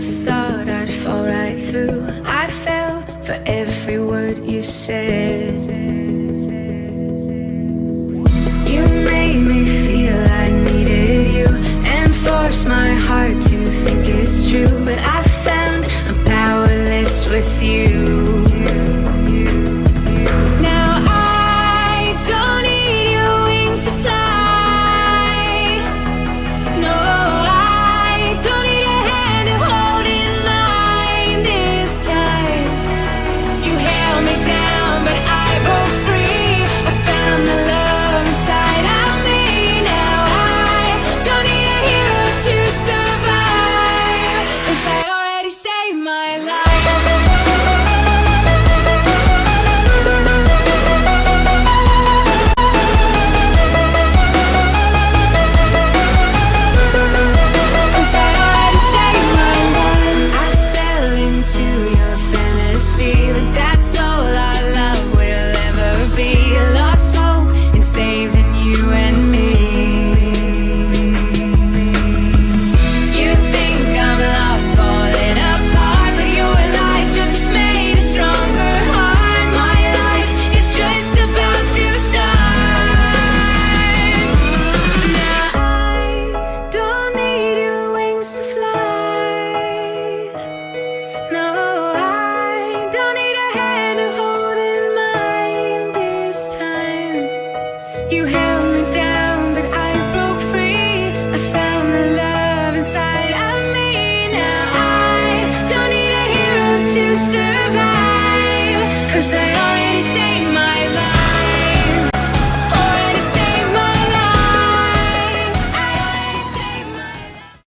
thought I'd fall right through. I fell for every word you said. You made me feel I needed you and forced my heart to think it's true. But I found I'm powerless with you. Now I don't need your wings to fly. No, I don't need a hand to hold in mine this time. You held me down, but I broke free. I found the love inside of me. Now I don't need a hero to survive, 'cause I already saved my life. That's all our love will ever be. Lost hope in saving you and me. You think I'm lost, falling apart, but your lies just made a stronger heart. My life is just about to start. Now I don't need your wings to fly. No, you